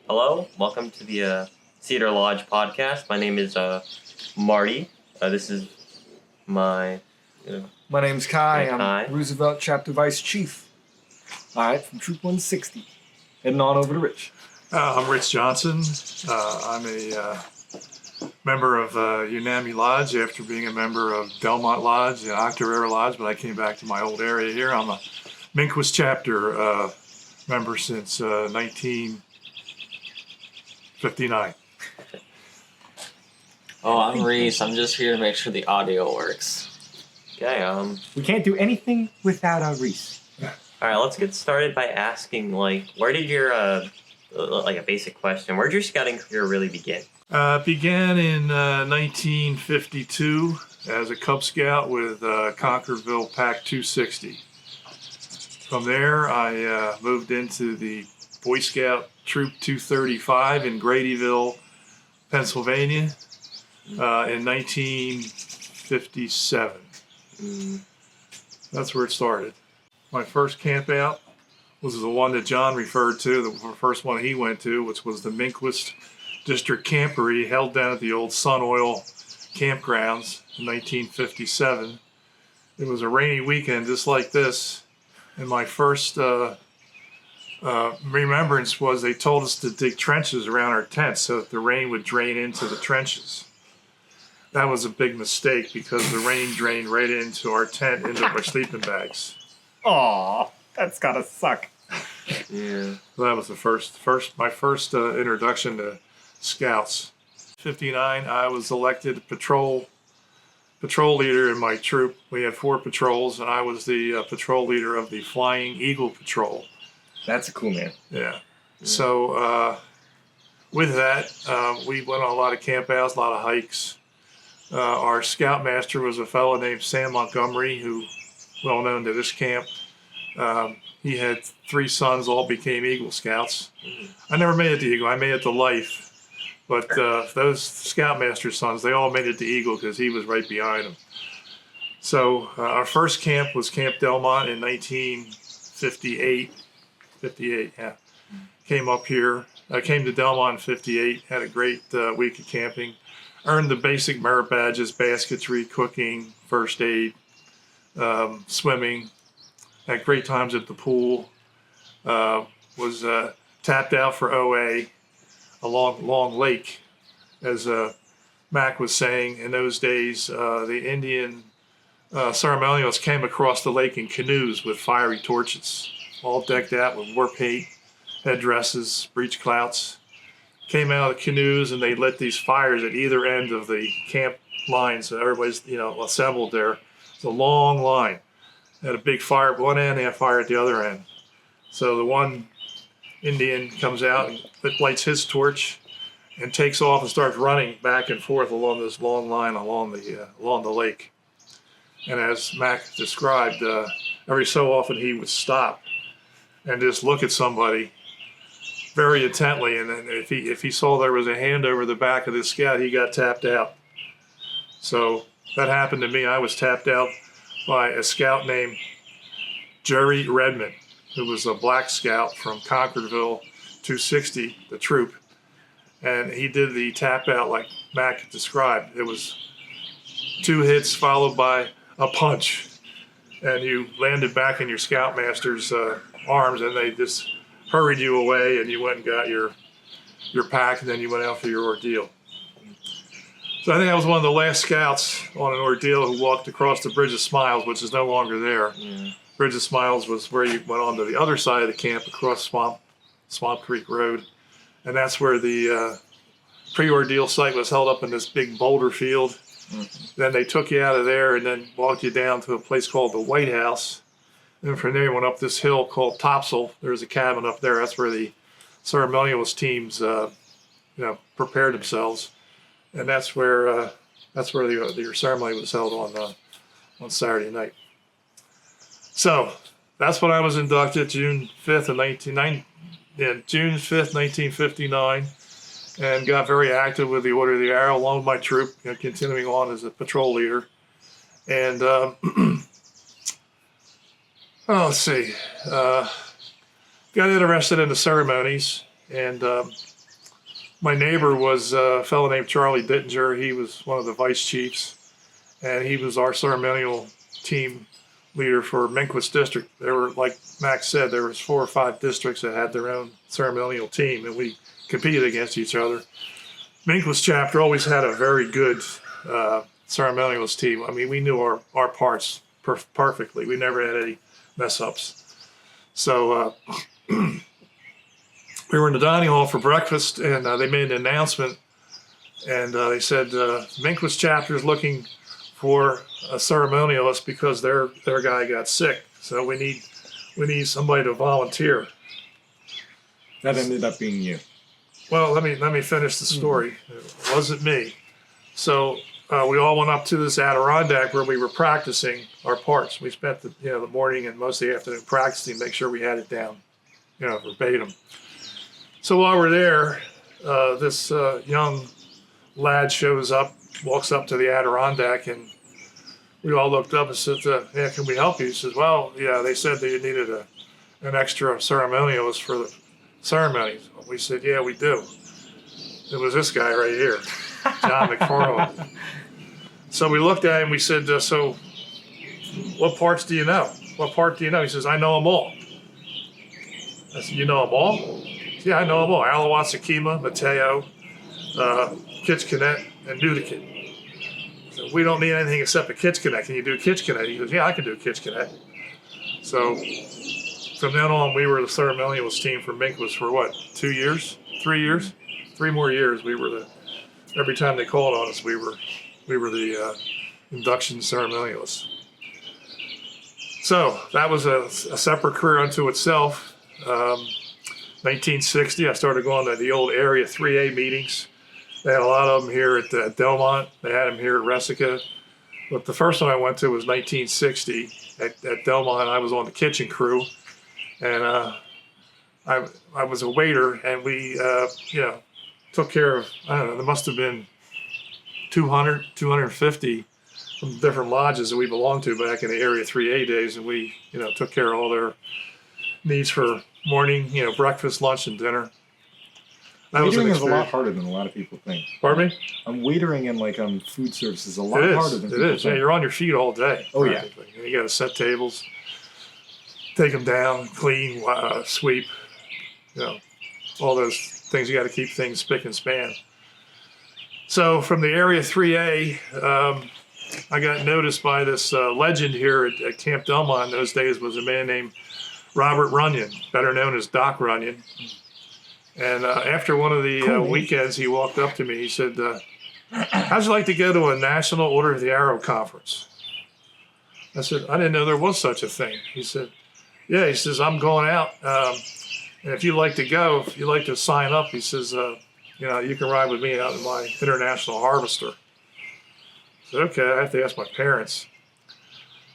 Hello, welcome to the Cedar Lodge podcast. My name is Marty. This is my... My name's Kai. Kai. I'm Roosevelt Chapter Vice Chief. Alright, from Troop 160. Heading on over to Rich. I'm Rich Johnson. I'm a member of Unami Lodge after being a member of Delmont Lodge and Octorara Lodge, but I came back to my old area here. I'm a Minquist Chapter member since 1959. Oh, I'm Reese. I'm just here to make sure the audio works. Okay, We can't do anything without our Reese. alright, let's get started by asking, where did your, a basic question, where did your scouting career really begin? Began in 1952 as a Cub Scout with Concorville Pack 260. From there, I moved into the Boy Scout Troop 235 in Gradyville, Pennsylvania in 1957. That's where it started. My first camp out was the one that John referred to, the first one he went to, which was the Minquist District Camporee held down at the old Sun Oil campgrounds in 1957. It was a rainy weekend just like this, and my first remembrance was they told us to dig trenches around our tents so that the rain would drain into the trenches. That was a big mistake because the rain drained right into our tent, into our sleeping bags. Aw, that's gotta suck. Yeah. So that was the my first introduction to Scouts. 59, I was elected patrol leader in my troop. We had 4 patrols, and I was the patrol leader of the Flying Eagle Patrol. That's a cool man. Yeah. So with that, we went on a lot of campouts, a lot of hikes. Our scoutmaster was a fellow named Sam Montgomery, who well known to this camp. He had 3 sons, all became Eagle Scouts. I never made it to Eagle. I made it to Life. But those Scoutmaster sons, they all made it to Eagle because he was right behind them. So our first camp was Camp Delmont in 1958. 58, yeah. Came up here. I came to Delmont in 58, had a great week of camping. Earned the basic merit badges, basketry, cooking, first aid, swimming. Had great times at the pool. Was tapped out for OA along Long Lake. As Mac was saying, in those days, the Indian ceremonials came across the lake in canoes with fiery torches, all decked out with war paint, headdresses, breech clouts. Came out of the canoes and they lit these fires at either end of the camp line, so everybody's assembled there. It's a long line. Had a big fire at one end, they had fire at the other end. So the one Indian comes out and lights his torch and takes off and starts running back and forth along this long line along the lake. And as Mac described, every so often he would stop and just look at somebody very intently, and then if he saw there was a hand over the back of the scout, he got tapped out. So that happened to me. I was tapped out by a scout named Jerry Redmond, who was a black scout from Concordville 260, the troop. And he did the tap out like Mac described. It was 2 hits followed by a punch. And you landed back in your scoutmaster's arms, and they just hurried you away, and you went and got your pack, and then you went out for your ordeal. So I think I was one of the last scouts on an ordeal who walked across the Bridge of Smiles, which is no longer there. Yeah. Bridge of Smiles was where you went on to the other side of the camp across Swamp Creek Road. And that's where the pre-ordeal site was held up in this big boulder field. Mm-hmm. Then they took you out of there and then walked you down to a place called the White House. And from there, you went up this hill called Topsail. There's a cabin up there. That's where the ceremonialist teams, prepared themselves. And that's where the ceremony was held on Saturday night. So that's when I was inducted, June 5th, 1959, and got very active with the Order of the Arrow along with my troop, continuing on as a patrol leader. And Oh, let's see. Got interested in the ceremonies, and my neighbor was a fellow named Charlie Dittinger. He was one of the vice chiefs, and he was our ceremonial team leader for Minquist District. There were, like Max said, there was 4 or 5 districts that had their own ceremonial team, and we competed against each other. Minquist chapter always had a very good ceremonialist team. I mean, we knew our parts perfectly. We never had any mess ups. So we were in the dining hall for breakfast, and they made an announcement, and they said Minquist chapter is looking for a ceremonialist because their guy got sick. So we need somebody to volunteer. That ended up being you. Well, let me finish the story. It wasn't me. So we all went up to this Adirondack where we were practicing our parts. We spent the morning and most of the afternoon practicing, make sure we had it down, verbatim. So while we're there, this young lad shows up, walks up to the Adirondack, and we all looked up and said, "Yeah, can we help you?" He says, "Well, yeah, they said that you needed an extra ceremonialist for the ceremonies." We said, "Yeah, we do." It was this guy right here, John McFarland. So we looked at him. We said, "So, what parts do you know? What part do you know?" He says, "I know them all." I said, "You know them all?" "Yeah, I know them all. Alawasakima, Mateo, Kitchkanet, and Nudikit." So we don't need anything except a Kitchkanet. Can you do Kitchkanet? He goes, "Yeah, I can do Kitchkanet." So from then on, we were the ceremonialist team for Minquist for what, 2 years? 3 years? 3 more years. We were every time they called on us, we were the induction ceremonialists. So that was a separate career unto itself. 1960, I started going to the old Area 3A meetings. They had a lot of them here at Delmont. They had them here at Resica. But the first one I went to was 1960 at Delmont. I was on the kitchen crew, and I was a waiter, and we took care of, I don't know, there must have been 200, 250 from the different lodges that we belonged to back in the Area 3A days, and we took care of all their needs for morning, breakfast, lunch, and dinner. That was an Waitering is a lot experience. harder than a lot of people think. Pardon me? Waitering and food service is a lot It harder is. than It people is. Yeah, think. you're on your feet all day. Oh, yeah. practically. You got to set tables, take them down, clean, sweep. All those things. You got to keep things spick and span. So from the Area 3A, I got noticed by this legend here at Camp Delmont in those days was a man named Robert Runyon, better known as Doc Runyon. And after one of the weekends, he walked up to me. He said, "How'd you like to go to a National Order of the Arrow conference?" I said, "I didn't know there was such a thing." He said, "Yeah." He says, "I'm going out. And if you'd like to go, if you'd like to sign up," he says, "you can ride with me out in my International Harvester." I said, "Okay, I have to ask my parents."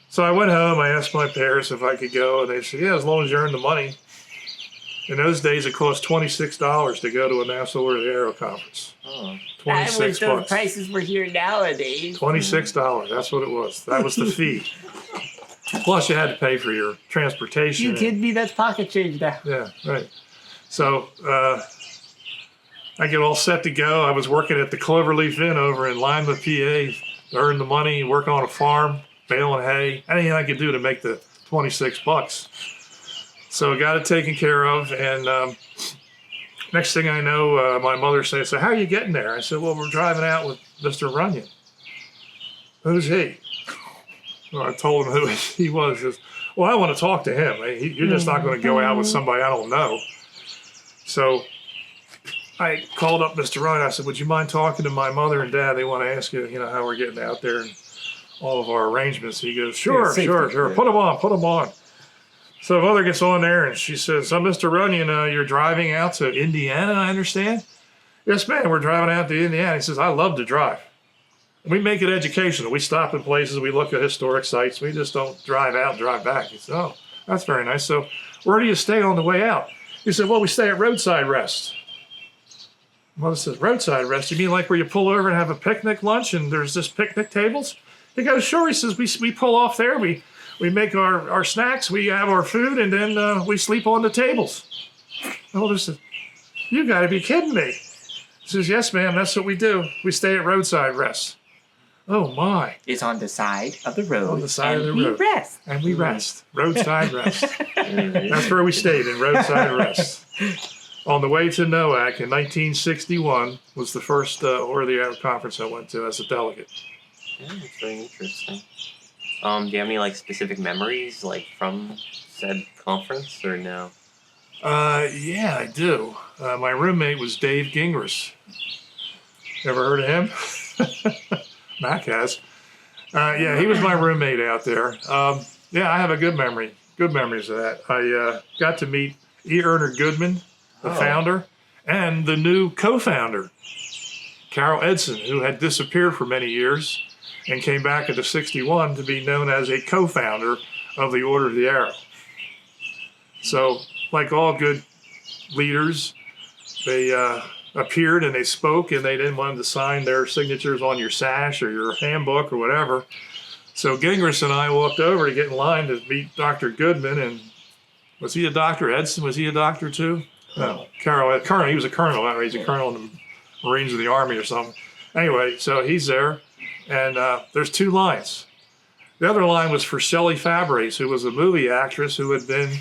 So I went home. I asked my parents if I could go, and they said, "Yeah, as long as you earn the money." In those days, it cost $26 to go to a National Order of the Arrow conference. Oh. I wish $26 those bucks. prices were here nowadays. $26. That's what it was. That was the fee. Plus, you had to pay for your transportation. You kidding me? That's pocket change now. Yeah, right. So I get all set to go. I was working at the Cloverleaf Inn over in Lima, PA, to earn the money, working on a farm, baling hay, anything I could do to make the $26. So I got it taken care of, and next thing I know, my mother said, "So how are you getting there?" I said, "Well, we're driving out with Mr. Runyon." "Who's he?" Well, I told him who he was. He says, "Well, I want to talk to him. You're just not going to go out with somebody I don't know." So I called up Mr. Runyon. I said, "Would you mind talking to my mother and dad? They want to ask you, how we're getting out there and all of our arrangements." He goes, "Sure, safety, sure. yeah. Put them on. So mother gets on there and she says, "So Mr. Runyon, you're driving out to Indiana, I understand?" "Yes, ma'am, we're driving out to Indiana." He says, "I love to drive. We make it educational. We stop in places, we look at historic sites. We just don't drive out and drive back." He said, "Oh, that's very nice. So where do you stay on the way out?" He said, "Well, we stay at Roadside Rest." Mother says, "Roadside Rest? You mean like where you pull over and have a picnic lunch and there's just picnic tables?" He goes, "Sure." He says, we pull off there. We we make our snacks, we have our food, and then we sleep on the tables. The older said, you got to be kidding me. He says, yes, ma'am, that's what we do. We stay at roadside rests. Oh, my. It's on the side of the road. On the side and of the road. we rest. And we rest. Roadside rest. That's where we stayed, in roadside rest. On the way to NOAC in 1961 was the first Order of the Arrow conference I went to as a delegate. Yeah, that's very interesting. Do you have any like specific memories like from said conference or no? Yeah, I do. My roommate was Dave Gingras. Ever heard of him? Mac has. Yeah, he was my roommate out there. Yeah, I have a good memory. Good memories of that. I got to meet E. Erner Goodman, the founder, and the new co-founder, Carol Edson, who had disappeared for many years and came back into '61 to be known as a co-founder of the Order of the Arrow. So, like all good leaders, they appeared and they spoke, and they didn't want them to sign their signatures on your sash or your handbook or whatever. So Gingras and I walked over to get in line to meet Dr. Goodman, and was he a doctor? Edson, was he a doctor too? No, Colonel. He was a colonel. He's a colonel in the Marines of the Army or something. Anyway, so he's there, and there's two lines. The other line was for Shelley Fabares, who was a movie actress who had been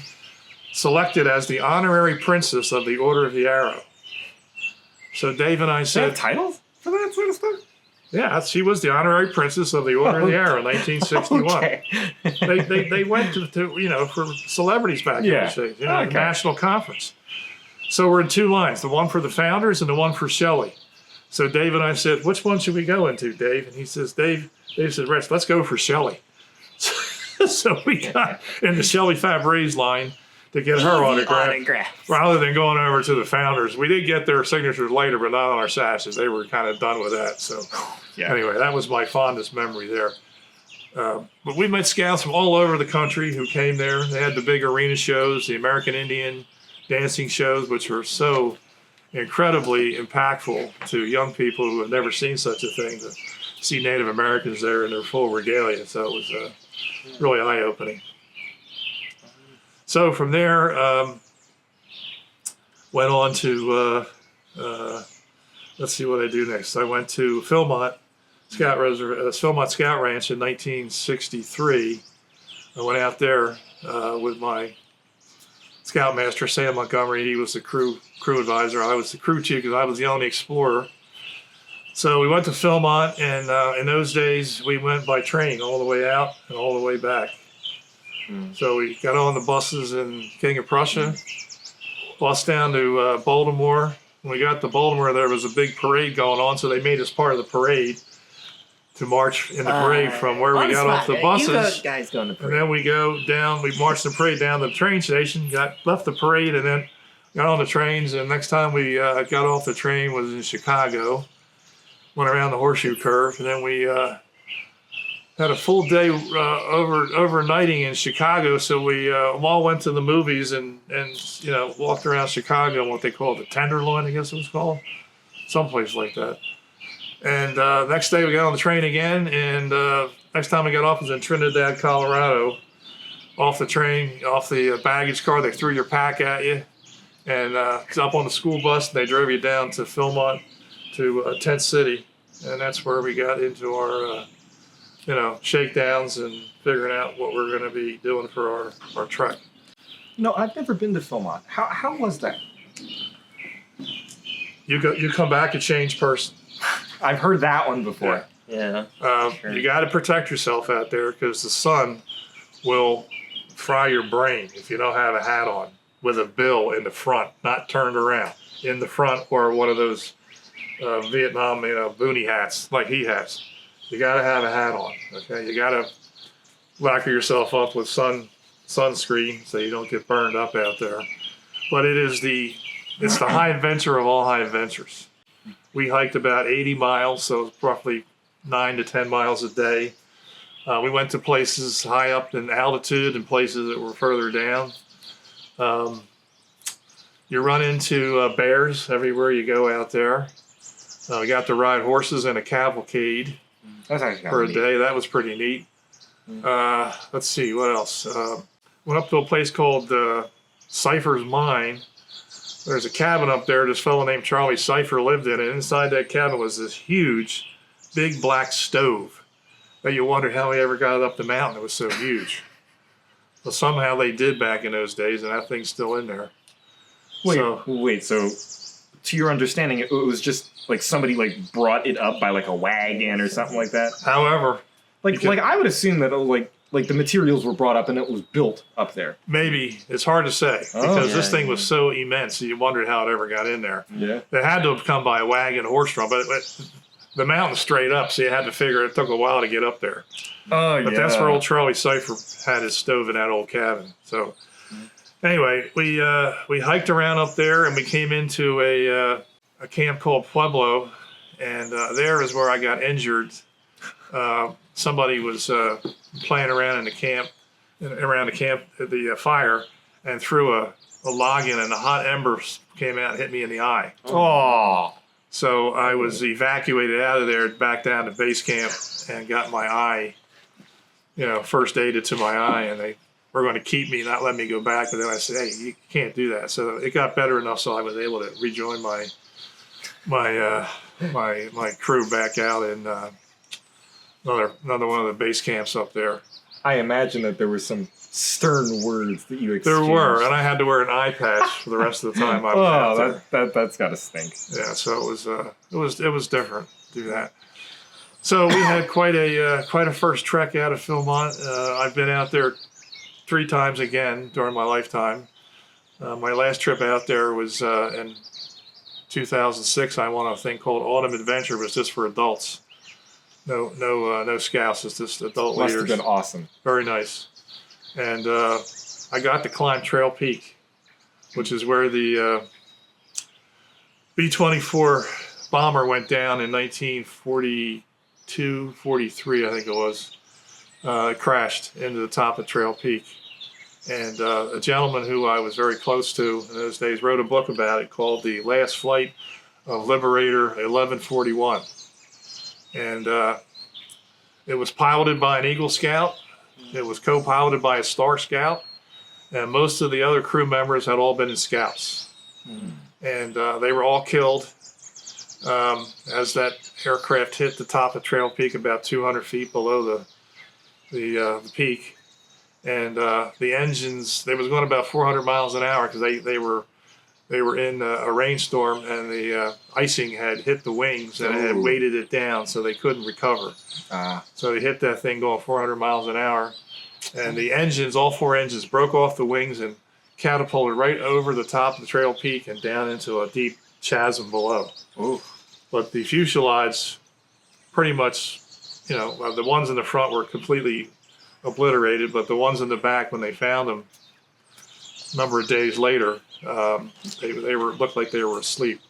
selected as the honorary princess of the Order of the Arrow. So Dave and I They said, have titles for that sort of stuff? yeah, she was the honorary princess of the Order of the Arrow in 1961. Okay. They went to you know, for celebrities back in Yeah. the days, you know, the Okay. national conference. So we're in two lines, the one for the founders and the one for Shelley. So Dave and I said, which one should we go into, Dave? And he says, Dave said, Rich, let's go for Shelley. So we got in the Shelley Fabares line to get her autograph. Rather than going over to the founders. We did get their signatures later, but not on our sashes. They were kind of done with that. So anyway, that was my fondest memory there. But we met scouts from all over the country who came there. They had the big arena shows, the American Indian dancing shows, which were so incredibly impactful to young people who have never seen such a thing, to see Native Americans there in their full regalia. So it was really eye-opening. So from there, went on to, let's see what I do next. I went to Philmont Scout Ranch in 1963. I went out there with my scoutmaster, Sam Montgomery. He was the crew advisor. I was the crew chief because I was the only explorer. So we went to Philmont, and in those days we went by train all the way out and all the way back. So we got on the buses in King of Prussia, bus down to Baltimore. When we got to Baltimore, there was a big parade going on, so they made us part of the parade to march in the parade from where we got off the buses. You guys going to And parade. then we go down, we marched the parade down to the train station, left the parade, and then got on the trains. And next time we got off the train was in Chicago, went around the horseshoe curve, and then we had a full day overnighting in Chicago. So we all went to the movies and you know, walked around Chicago in what they call the Tenderloin, I guess it was called, someplace like that. And next day we got on the train again, and next time we got off was in Trinidad, Colorado. Off the train, off the baggage car, they threw your pack at you, and up on the school bus, and they drove you down to Philmont, to Tent City, and that's where we got into our, you know, shakedowns and figuring out what we're going to be doing for our trek. No, I've never been to Philmont. How was that? You come back a changed person. I've heard that one before. Yeah. Sure. You got to protect yourself out there because the sun will fry your brain if you don't have a hat on with a bill in the front, not turned around. In the front, or one of those Vietnam, you know, boonie hats like he has. You got to have a hat on. Okay, you got to lacquer yourself up with sunscreen so you don't get burned up out there. But it's the high adventure of all high adventures. We hiked about 80 miles, so it's roughly 9 to 10 miles a day. We went to places high up in altitude and places that were further down. You run into bears everywhere you go out there. We got to ride horses in a cavalcade That's actually for a neat. day. That was pretty neat. Let's see, what else? Went up to a place called Cypher's Mine. There's a cabin up there. This fellow named Charlie Cypher lived in it. Inside that cabin was this huge, big black stove that you wondered how he ever got it up the mountain. It was so huge. Well, somehow they did back in those days, and that thing's still in there. Wait. So, to your understanding, it was just like somebody like brought it up by like a wagon or something like that. However, Like I would assume that like the materials were brought up and it was built up there. maybe it's hard to say because this thing was so immense. You wondered how it ever got in there. Yeah. It had to have come by a wagon, horse-drawn, but the mountain's straight up, so you had to figure it took a while to get up there. Oh, But that's where old Charlie Cypher had his stove in that old cabin. So anyway, we hiked around up there and we came into a camp called Pueblo, and there is where I got injured. Somebody was playing around in the camp, around the fire, and threw a log in, and the hot embers came out and hit me in the eye. Oh. So I was evacuated out of there, back down to base camp, and got my eye, first aided to my eye, and they were going to keep me, not let me go back. But then I said, "Hey, you can't do that." So it got better enough, so I was able to rejoin my crew back out in another one of the base camps up there. I imagine that there were some stern words that you exchanged. There were, and I had to wear an eye patch for the rest of the time I was out there. That's gotta stink. Yeah, so it was different to do that. So we had quite a first trek out of Philmont. I've been out there 3 times again during my lifetime. My last trip out there was in 2006. I went on a thing called Autumn Adventure. It was just for adults. No scouts. It's just adult leaders. Must have been awesome. Very nice. And I got to climb Trail Peak, which is where the B-24 bomber went down in 1942, 43, I think it was. It crashed into the top of Trail Peak. And a gentleman who I was very close to in those days wrote a book about it called The Last Flight of Liberator 1141. And it was piloted by an Eagle Scout. It was co-piloted by a Star Scout. And most of the other crew members had all been in Scouts. And they were all killed as that aircraft hit the top of Trail Peak about 200 feet below the peak. And the engines, they was going about 400 miles an hour because they were in a rainstorm, and the icing had hit the wings and it had weighted it down, so they couldn't recover. So they hit that thing going 400 miles an hour, and the engines, all 4 engines, broke off the wings and catapulted right over the top of the Trail Peak and down into a deep chasm below. But the fuselage, pretty much, the ones in the front were completely obliterated, but the ones in the back, when they found them a number of days later, they looked like they were asleep.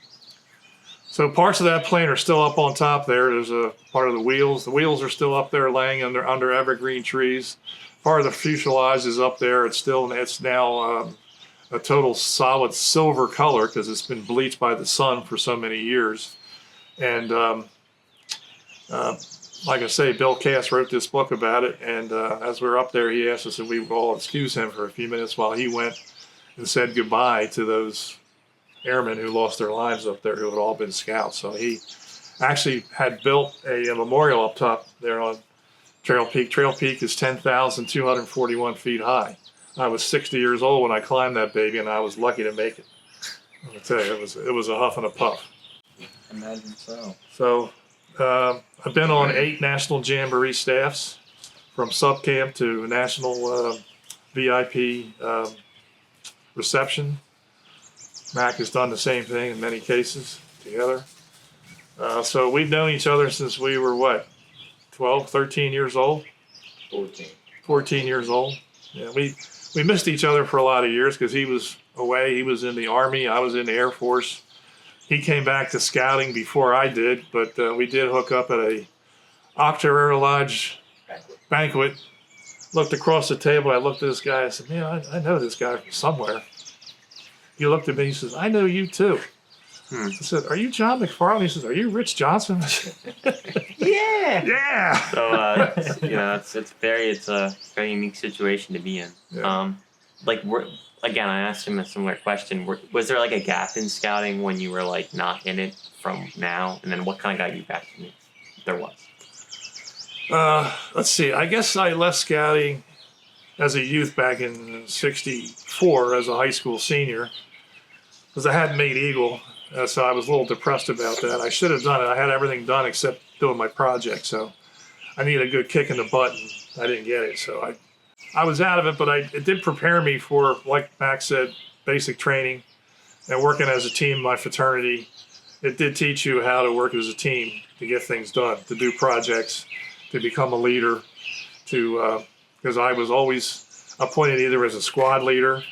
So parts of that plane are still up on top there. There's a part of the wheels. The wheels are still up there laying under evergreen trees. Part of the fuselage is up there. It's now a total solid silver color because it's been bleached by the sun for so many years. And like I say, Bill Cass wrote this book about it, and as we were up there, he asked us if we would all excuse him for a few minutes while he went and said goodbye to those airmen who lost their lives up there, who had all been Scouts. So he actually had built a memorial up top there on Trail Peak. Trail Peak is 10,241 feet high. I was 60 years old when I climbed that baby, and I was lucky to make it. I'll tell you, it was a huff and a puff. Imagine so. So I've been on 8 national jamboree staffs, from sub camp to national VIP reception. Mac has done the same thing in many cases together. So we've known each other since we were 12, 13 years old? 14 years old. Yeah, we missed each other for a lot of years because he was away. He was in the Army. I was in the Air Force. He came back to scouting before I did, but we did hook up at a Octorara Lodge banquet. Looked across the table. I looked at this guy. I said, "Man, I know this guy from somewhere." He looked at me. He says, "I know you too." I said, "Are you John McFarlane?" He says, "Are you Rich Johnson?" I said, Yeah. yeah. So it's a very unique situation to be in. Yeah. Again, I asked him a similar question. Was there like a gap in scouting when you were like not in it from now, and then what kind of got you back to me? If there was. Let's see. I guess I left scouting as a youth back in '64 as a high school senior because I hadn't made Eagle, so I was a little depressed about that. I should have done it. I had everything done except doing my project, so I needed a good kick in the butt, and I didn't get it. So I was out of it, but it did prepare me for, like Max said, basic training and working as a team in my fraternity. It did teach you how to work as a team to get things done, to do projects, to become a leader, because I was always appointed either as a squad leader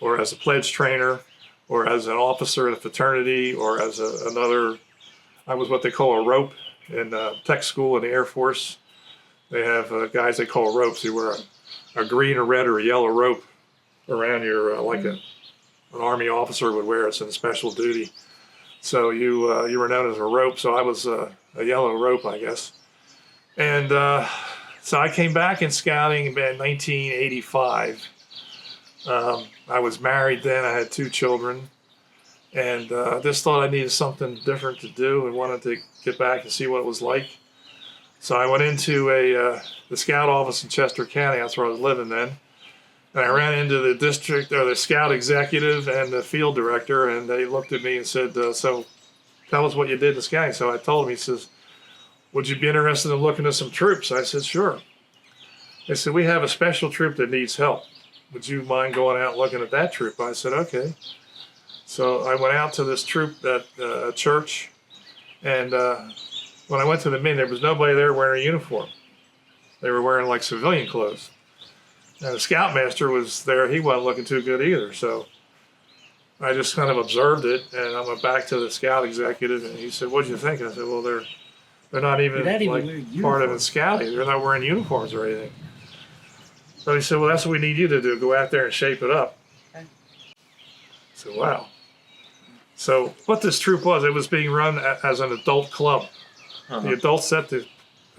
or as a pledge trainer or as an officer in a fraternity or as I was what they call a rope in tech school in the Air Force. They have guys they call ropes. You wear a green or red or a yellow rope around your, like an Army officer would wear. It's in special duty. So you were known as a rope. So I was a yellow rope, I guess. And so I came back in scouting in 1985. I was married then. I had 2 children. And just thought I needed something different to do and wanted to get back and see what it was like. So I went into the scout office in Chester County. That's where I was living then. And I ran into the district or the scout executive and the field director, and they looked at me and said, "So, tell us what you did in scouting." So I told him. He says, "Would you be interested in looking at some troops?" I said, "Sure." They said, "We have a special troop that needs help. Would you mind going out and looking at that troop?" I said, "Okay." So I went out to this troop at a church, and when I went to the meeting, there was nobody there wearing a uniform. They were wearing like civilian clothes. And the scoutmaster was there. He wasn't looking too good either. So I just kind of observed it, and I went back to the scout executive, and he said, "What'd you think?" I said, "Well, they're not even like part of the scouting. They're not wearing uniforms or anything." So he said, "Well, that's what we need you to do. Go out there and shape it up." I said, "Wow." So what this troop was, it was being run as an adult club. The adults set the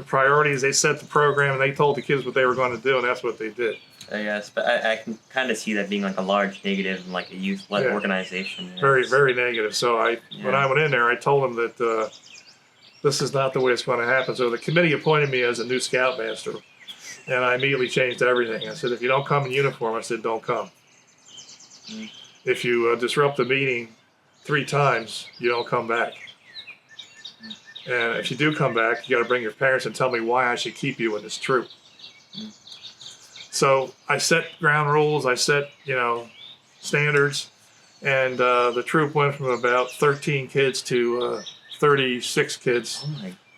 priorities, they set the program, and they told the kids what they were going to do, and that's what they did. Yes, but I can kind of see that being like a large negative in like a youth-led organization. Very, very negative. So when I went in there, I told them that this is not the way it's going to happen. So the committee appointed me as a new scoutmaster, and I immediately changed everything. I said, "If you don't come in uniform," I said, "don't come. If you disrupt the meeting 3 times, you don't come back. And if you do come back, you got to bring your parents and tell me why I should keep you in this troop." So I set ground rules, I set, standards, and the troop went from about 13 kids to 36 kids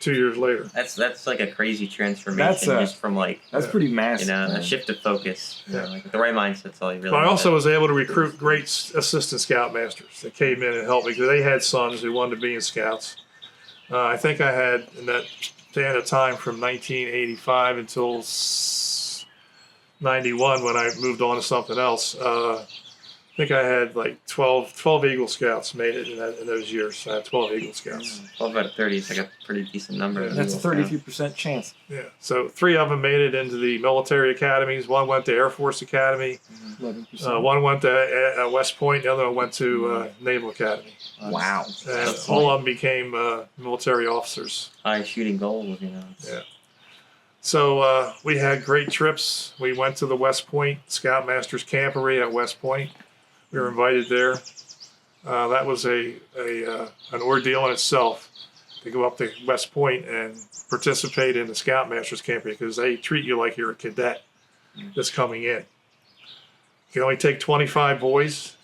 2 years later. That's like a crazy transformation just from like That's pretty massive. a shift of focus. Like the right mindset's all you really. But I also was able to recruit great assistant scoutmasters that came in and helped me because they had sons who wanted to be in scouts. I think I had in that span of time from 1985 until 91 when I moved on to something else. I think I had like 12 Eagle Scouts made it in those years. I had 12 Eagle Scouts. 12 out of 30 is like a pretty decent number. That's a 33% chance. Yeah. So 3 of them made it into the military academies. 1 went to Air Force Academy. 11%. 1 went to West Point. The other one went to Naval Academy. Wow. And all of them became military officers. High shooting goals, Yeah. So we had great trips. We went to the West Point Scoutmasters Camporee at West Point. We were invited there. That was an ordeal in itself to go up to West Point and participate in the Scoutmasters Camporee because they treat you like you're a cadet just coming in. You can only take 25 boys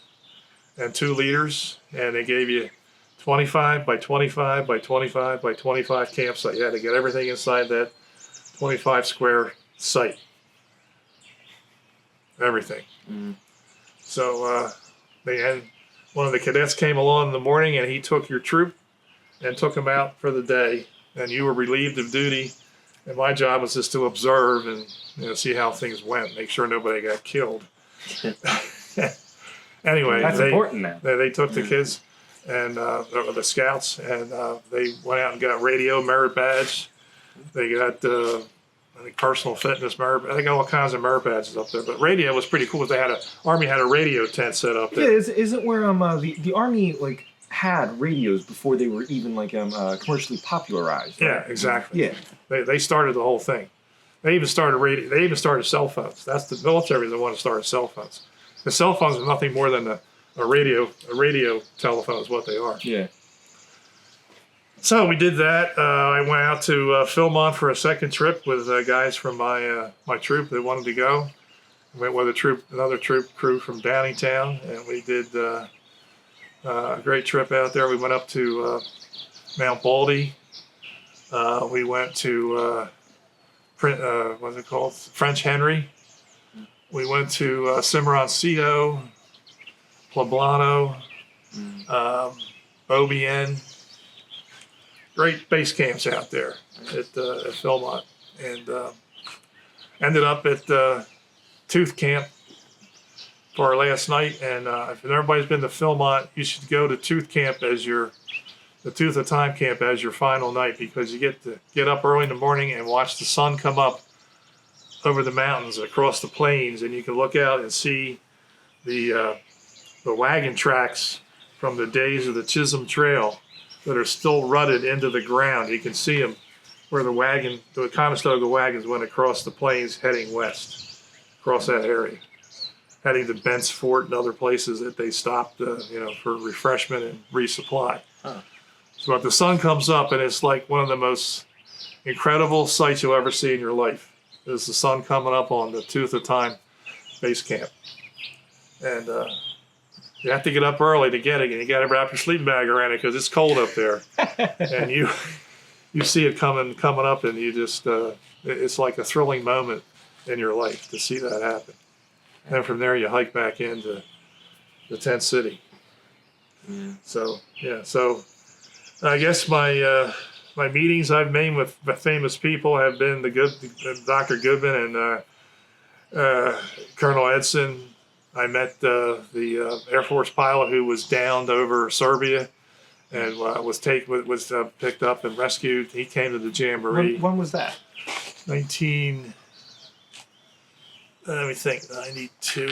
and 2 leaders, and they gave you 25 by 25 by 25 by 25 campsite. You had to get everything inside that 25 square site. Everything. So they had one of the cadets came along in the morning, and he took your troop and took them out for the day, and you were relieved of duty. And my job was just to observe and see how things went, make sure nobody got killed. Anyway, That's important now. They took the kids, and the scouts, and they went out and got radio merit badge. They got I think personal fitness merit. They got all kinds of merit badges up there. But radio was pretty cool. They had Army had a radio tent set up Yeah, there. isn't where the Army like had radios before they were even like commercially popularized. Right? Yeah, exactly. Yeah. They started the whole thing. They even started radio. They even started cell phones. That's the military is the one that started cell phones. The cell phones are nothing more than a radio telephone is what they are. Yeah. So we did that. I went out to Philmont for a second trip with guys from my troop that wanted to go. Went with another troop crew from Downingtown, and we did a great trip out there. We went up to Mount Baldy. We went to what's it called? French Henry. We went to Cimarroncito, Poblano, OBN. Great base camps out there at Philmont, and ended up at Tooth Camp for our last night. And if everybody's been to Philmont, you should go to Tooth Camp as the Tooth of Time camp as your final night, because you get to get up early in the morning and watch the sun come up over the mountains across the plains, and you can look out and see the wagon tracks from the days of the Chisholm Trail that are still rutted into the ground. You can see them where the Conestoga wagons went across the plains heading west, across that area, heading to Bent's Fort and other places that they stopped, for refreshment and resupply. Huh. So if the sun comes up, and it's like one of the most incredible sights you'll ever see in your life, is the sun coming up on the Tooth of Time base camp. And you have to get up early to get it, and you got to wrap your sleeping bag around it because it's cold up there. And you see it coming up, and you just it's like a thrilling moment in your life to see that happen. And from there, you hike back into the tent city. Yeah. So I guess my meetings I've made with famous people have been Dr. Goodman and Colonel Edson. I met the Air Force pilot who was downed over Serbia and was picked up and rescued. He came to the Jamboree. When was that? 92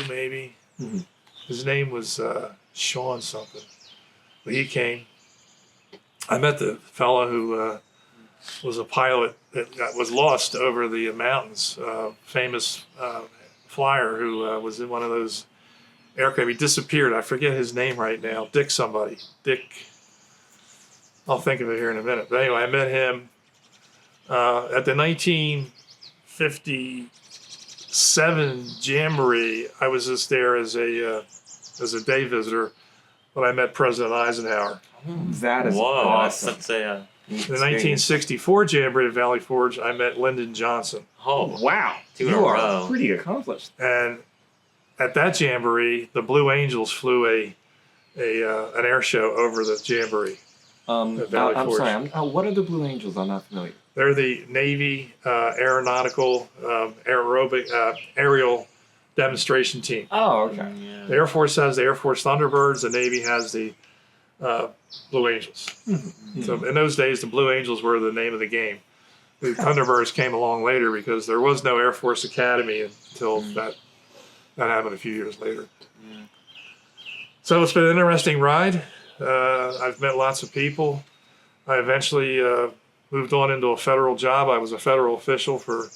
maybe. Mm-hmm. His name was Sean something. But he came. I met the fellow who was a pilot that was lost over the mountains, famous flyer who was in one of those aircraft. He disappeared. I forget his name right now. Dick somebody. I'll think of it here in a minute. But anyway, I met him at the 1957 Jamboree. I was just there as a day visitor, but I met President Eisenhower. That is Whoa, awesome. that's a neat The experience. 1964 Jamboree at Valley Forge, I met Lyndon Johnson. Oh, Wow. Two in a You are row. pretty accomplished. And at that Jamboree, the Blue Angels flew an air show over the Jamboree. I'm Valley sorry. What are the Blue Angels? I'm not familiar. They're the Navy aeronautical aerial demonstration team. Oh, okay. Yeah. The Air Force has the Air Force Thunderbirds. The Navy has the Blue Angels. So in those days, the Blue Angels were the name of the game. The Thunderbirds came along later because there was no Air Force Academy until that happened a few years later. Yeah. So it's been an interesting ride. I've met lots of people. I eventually moved on into a federal job. I was a federal official for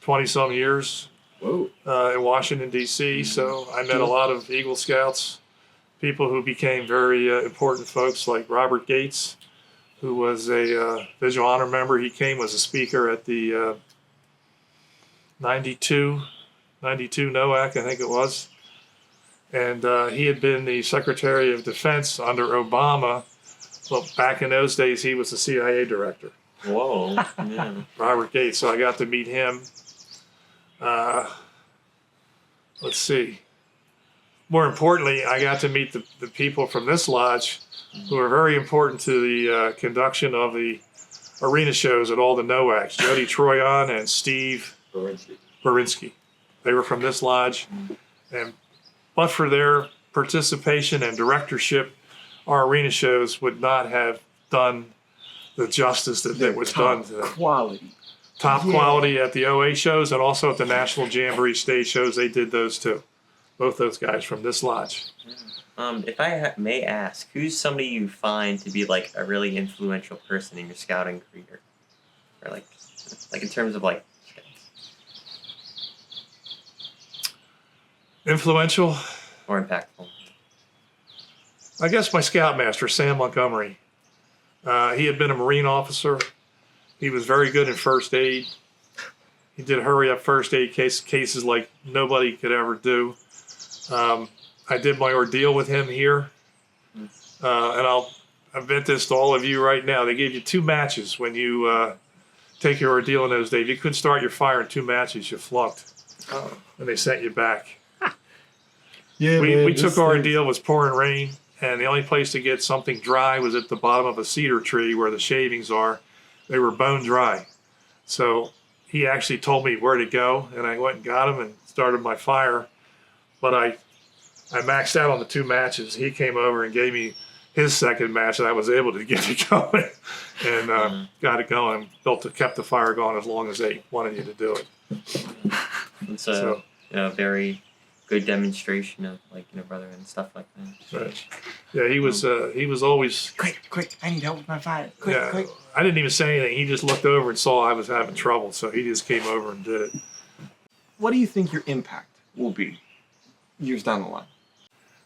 20-some years Whoa. in Washington, D.C. So I met a lot of Eagle Scouts, people who became very important folks like Robert Gates, who was a Visual Honor member. He came as a speaker at the 92 NOAC, I think it was. And he had been the Secretary of Defense under Obama. Well, back in those days, he was the CIA director, Whoa. Yeah. Robert Gates. So I got to meet him. Let's see. More importantly, I got to meet the people from this lodge who are very important to the conduction of the arena shows at all the NOACs, Jody Troyan and Steve Berinsky. They were from this lodge. But for their participation and directorship our arena shows would not have done the justice that was done to them. Quality. Top Yeah. quality at the OA shows and also at the National Jamboree stage shows. They did those too. Both those guys from this lodge. If I may ask, who's somebody you find to be like a really influential person in your scouting career, or like in terms of like Influential, more impactful? I guess my scoutmaster, Sam Montgomery. He had been a Marine officer. He was very good in first aid. He did hurry up first aid cases like nobody could ever do. I did my ordeal with him here. And I'll admit this to all of you right now. They gave you 2 matches when you take your ordeal in those days. You couldn't start your fire in 2 matches. You flunked. And they sent you back. Yeah, We took our ordeal. It was pouring rain. And the only place to get something dry was at the bottom of a cedar tree where the shavings are. They were bone dry. So he actually told me where to go, and I went and got him and started my fire. But I maxed out on the 2 matches. He came over and gave me his second match, and I was able to get it going and got it going. Kept the fire going as long as they wanted you to do it. It's a very good demonstration of brotherhood and stuff like that. Right. Yeah, he was always Quick! I need help with my fire. Quick! I didn't even say anything. He just looked over and saw I was having trouble, so he just came over and did it. What do you think your impact will be years down the line?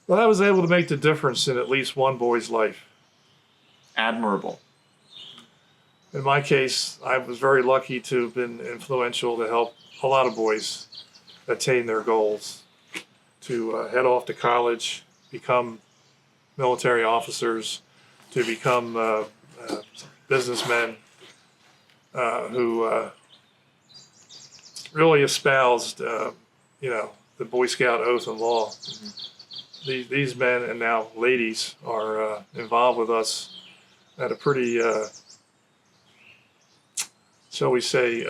Well, I was able to make the difference in at least one boy's life. Admirable. In my case, I was very lucky to have been influential to help a lot of boys attain their goals, to head off to college, become military officers, to become businessmen who really espoused, the Boy Scout oath and law. These men and now ladies are involved with us at a pretty, shall we say,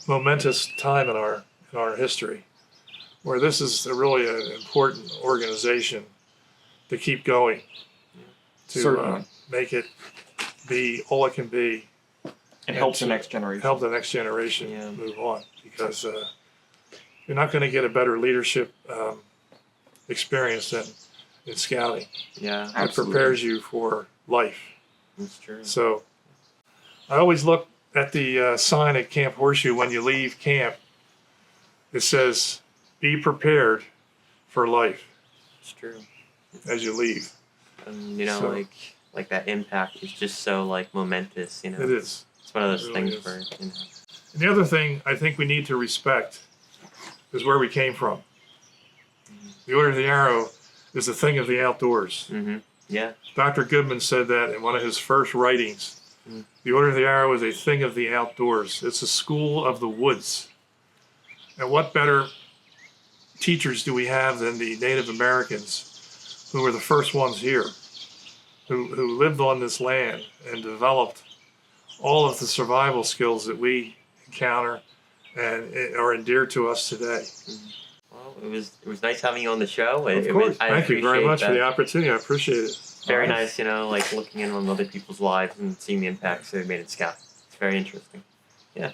momentous time in our history, where this is really an important organization to keep going, to make it be all it can be, and help the next generation. Help the next generation move on, because you're not going to get a better leadership experience than in scouting. Yeah, It prepares you for life. that's true. So I always look at the sign at Camp Horseshoe when you leave camp. It says, "Be prepared for life," It's true. as you leave. And So- like that impact is just so momentous. It is. It's one of those It really things where And the other thing I think we need to respect is where we came from. The Order of the Arrow is a thing of the outdoors. Yeah. Dr. Goodman said that in one of his first writings. The Order of the Arrow is a thing of the outdoors. It's a school of the woods. And what better teachers do we have than the Native Americans, who were the first ones here, who lived on this land and developed all of the survival skills that we encounter and are endeared to us today. Well, it was nice having you on the show. Of course. Thank you very much for the that. opportunity. I appreciate it. Very nice, looking in on other people's lives and seeing the impacts they've made in Scout. It's very interesting. Yeah.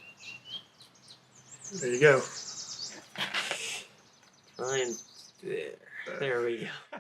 There you go. Fine. There we go.